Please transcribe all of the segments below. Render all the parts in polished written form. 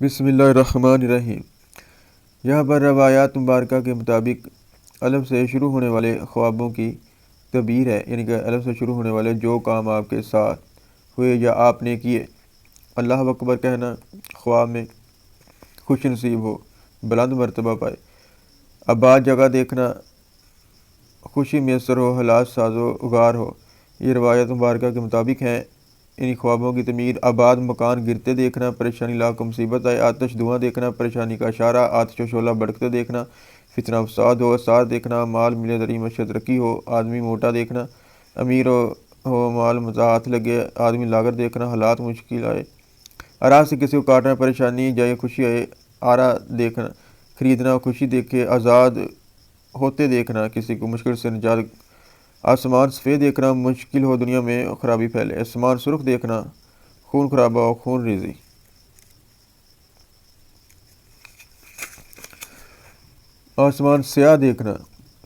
بسم اللہ الرحمن الرحیم۔ یہاں پر روایات مبارکہ کے مطابق الف سے شروع ہونے والے خوابوں کی تعبیر ہے، یعنی کہ الف سے شروع ہونے والے جو کام آپ کے ساتھ ہوئے یا آپ نے کیے، اللہ اکبر کہنا، خواب میں خوش نصیب ہو، بلند مرتبہ پائے، آباد جگہ دیکھنا، خوشی میسر ہو، حالات ساز و اگار ہو، یہ روایت مبارکہ کے مطابق ہیں۔ انہی خوابوں کی تعبیر: آباد مکان گرتے دیکھنا، پریشانی لاحق مصیبت آئے، آتش دھواں دیکھنا، پریشانی کا اشارہ، آتش و شعلہ بھڑکتے دیکھنا، فتنہ فساد ہو، اثار دیکھنا، مال ملے، زرعی معیشت ترقی ہو، آدمی موٹا دیکھنا، امیر ہو، مال مزاحت لگے، آدمی لاغر دیکھنا، حالات مشکل آئے، آرا سے کسی کو کاٹنا، پریشانی جائے، خوشی آئے، آرا دیکھنا، خریدنا، خوشی دیکھے، آزاد ہوتے دیکھنا، کسی کو مشکل سے نجات، آسمان سفید دیکھنا، مشکل ہو دنیا میں خرابی پھیلے، آسمان سرخ دیکھنا، خون خرابہ ہو، خون ریزی، آسمان سیاہ دیکھنا،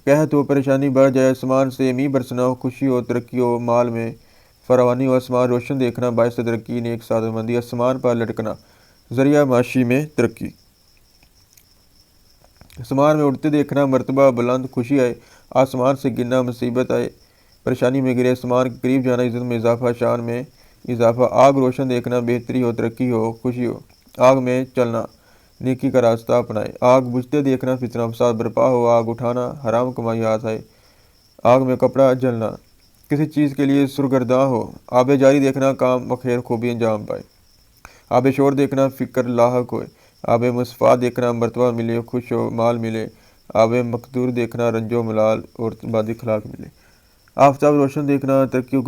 قحط ہو، پریشانی بڑھ جائے، آسمان سے می برسنا ہو، خوشی ہو، ترقی ہو، مال میں فراوانی ہو، آسمان روشن دیکھنا، باعث ترقی، نیک سعادت مندی، آسمان پر لٹکنا، ذریعہ معاشی میں ترقی، آسمان میں اڑتے دیکھنا، مرتبہ بلند، خوشی آئے، آسمان سے گرنا، مصیبت آئے، پریشانی میں گرے، آسمان کے قریب جانا، عزت میں اضافہ، شان میں اضافہ، آگ روشن دیکھنا، بہتری ہو، ترقی ہو، خوشی ہو، آگ میں چلنا، نیکی کا راستہ اپنائے، آگ بجھتے دیکھنا، فتنہ فساد برپا ہو، آگ اٹھانا، حرام کمائی ہاتھ آئے، آگ میں کپڑا جلنا، کسی چیز کے لیے سرگرداں ہو، آب جاری دیکھنا، کام بخیر خوبی انجام پائے، آب شور دیکھنا، فکر لاحق ہوئے، آب مصفا دیکھنا، مرتبہ ملے، خوش ہو، مال ملے، آب مقدور دیکھنا، رنج و ملال اور بد اخلاق ملے، آفتاب روشن دیکھنا، ترقی و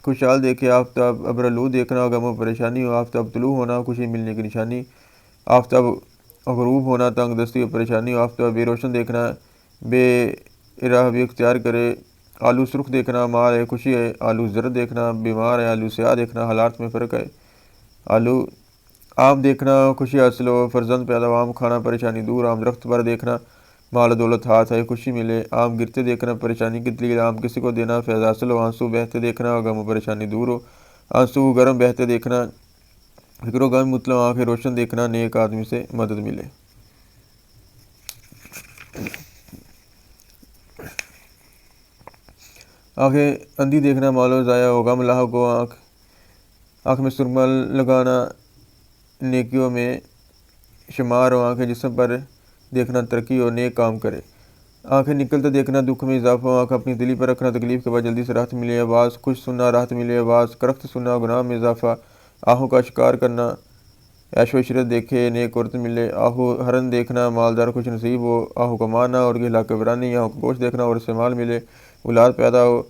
خوشحال دیکھے، آفتاب ابرالود دیکھنا، غم و پریشانی ہو، آفتاب طلوع ہونا، خوشی ملنے کی نشانی، آفتاب غروب ہونا، تنگ دستی و پریشانی ہو، آفتاب بے روشن دیکھنا، بے راہ بھی اختیار کرے، آلو سرخ دیکھنا، مال ہے، خوشی ہے، آلو زرد دیکھنا، بیمار ہے، آلو سیاہ دیکھنا، حالات میں فرق ہے، آلو آم دیکھنا، خوشی حاصل ہو، فرزند پیدا ہو، آم کھانا، پریشانی دور، آم درخت پر دیکھنا، مال و دولت ہاتھ ہے، خوشی ملے، آم گرتے دیکھنا، پریشانی کی دلیل، آم کسی کو دینا، فیض حاصل ہو، آنسو بہتے دیکھنا، غم و پریشانی دور ہو، آنسو گرم بہتے دیکھنا، فکر و غم مطلب آنکھیں روشن دیکھنا، نیک آدمی سے مدد ملے، آنکھیں اندھی دیکھنا، مال و ضائع ہو، غم لاحق ہو، آنکھ میں سرما لگانا، نیکیوں میں شمار ہو، آنکھیں جسم پر دیکھنا، ترقی ہو، نیک کام کرے، آنکھیں نکلتے دیکھنا، دکھ میں اضافہ ہو، آنکھ اپنی دلی پر رکھنا، تکلیف کے بعد جلدی سے راحت ملے، آواز خوش سننا، راحت ملے، آواز کرخت سننا، گناہ میں اضافہ، آہوں کا شکار کرنا، عیش و عشرت دیکھے، نیک عورت ملے، آہو ہرن دیکھنا، مالدار خوش نصیب ہو، آہو کا مارنا اور ہلاک برانی، آہو کا گوشت دیکھنا اور اس سے مال ملے، اولاد پیدا ہو،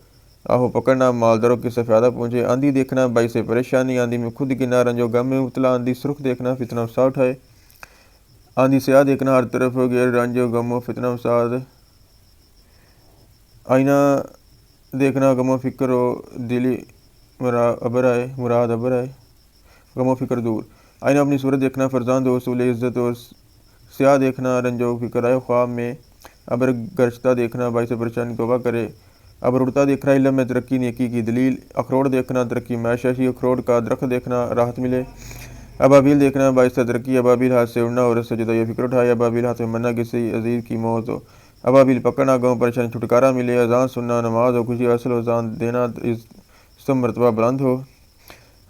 آہو پکڑنا، مالداروں کی سے فائدہ پہنچے، آندھی دیکھنا، باعث پریشانی، آندھی میں خود گرنا، رنج و غم میں مبتلا، آندھی سرخ دیکھنا، فتنہ فساد اٹھائے، آندھی سیاہ دیکھنا، ہر طرف ہو گیا رنج و غم و فتنہ فساد، آئینہ دیکھنا، غم و فکر ہو، دلی مراد ابر آئے، غم و فکر دور، آئینہ اپنی صورت دیکھنا، فرزند ہو، اصول عزت اور سیاہ دیکھنا، رنج و فکر آئے، خواب میں ابر گرجتا دیکھنا، باعث پریشانی توبہ کرے، ابر اڑتا دیکھنا، علم میں ترقی، نیکی کی دلیل، اخروٹ دیکھنا، ترقی معاشی، اخروٹ کا درخت دیکھنا، راحت ملے، ابابیل دیکھنا، باعث ترقی، ابابیل ہاتھ سے اڑنا اور اس سے جدا فکر اٹھائے، ابابیل ہاتھ میں مرنا، کسی عزیز کی موت ہو، ابابیل پکڑنا، غم پریشانی چھٹکارا ملے، اذان سننا، نماز ہو، خوشی حاصل ہو، اذان دینا، سم مرتبہ بلند ہو،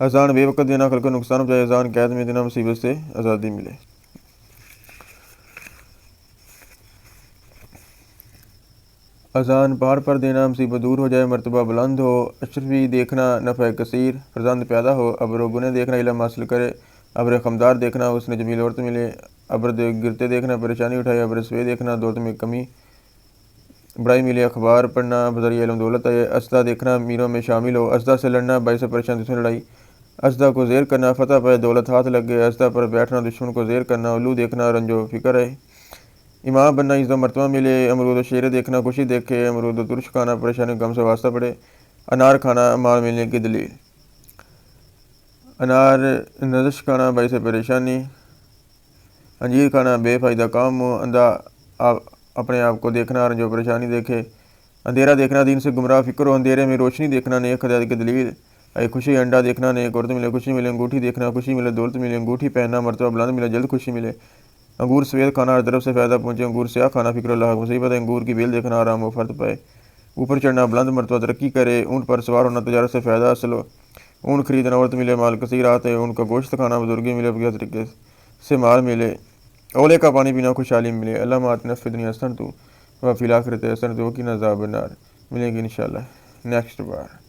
اذان بے وقت دینا، خلق کو نقصان پہنچائے، اذان قید میں دینا، مصیبت سے آزادی ملے، اذان پہاڑ پر دینا، مصیبت دور ہو جائے، مرتبہ بلند ہو، اشرفی دیکھنا، نفع کثیر، فرزند پیدا ہو، ابر و گنے دیکھنا، علم حاصل کرے، ابر خمدار دیکھنا، اس نے جمیل عورت ملے، ابر گرتے دیکھنا، پریشانی اٹھائے، ابر سوے دیکھنا، دولت میں کمی بڑائی ملے، اخبار پڑھنا، بذریعہ علم دولت آئے، اسدہ دیکھنا، امیروں میں شامل ہو، اسدہ سے لڑنا، باعث پریشانی دشمن لڑائی، اسدہ کو زیر کرنا، فتح پائے، دولت ہاتھ لگ گئے، اسدہ پر بیٹھنا، دشمن کو زیر کرنا، الو دیکھنا، رنج و فکر ہے، امام بننا، عزت و مرتبہ ملے، امرود و شیرے دیکھنا، خوشی دیکھے، امرود و ترش کھانا، پریشانی غم سے واسطہ پڑے، انار کھانا، مال ملنے کی دلیل، انار نزش کھانا، باعث پریشانی، انجیر کھانا، بے فائدہ کام ہو، اندھا اپنے آپ کو دیکھنا، رنج و پریشانی دیکھے، اندھیرا دیکھنا، دین سے گمراہ فکر ہو، اندھیرے میں روشنی دیکھنا، نیک ہدایت کی دلیل، اے خوشی انڈا دیکھنا نیک عورت ملے خوشی ملے انگوٹھی دیکھنا خوشی ملے دولت ملے انگوٹھی پہننا مرتبہ بلند ملے جلد خوشی ملے انگور سفید کھانا ہر طرف سے فائدہ پہنچے انگور سیاہ کھانا فکر اللہ مصیبت ہے انگور کی بیل دیکھنا آرام و فرد پائے اوپر چڑھنا بلند مرتبہ ترقی کرے اونٹ پر سوار ہونا تجارت سے فائدہ حاصل ہو اونٹ خریدنا عورت ملے مال کثیر آتے اونٹ کا گوشت کھانا بزرگی ملے بغیر طریقے سے مال ملے اولے کا پانی پینا خوشحالی ملے اللہ آتنا فی الدنیا حسنۃ و فی الآخرۃ حسنۃ وقنا عذاب النار۔ ملیں گے انشاءاللہ نیکسٹ بار۔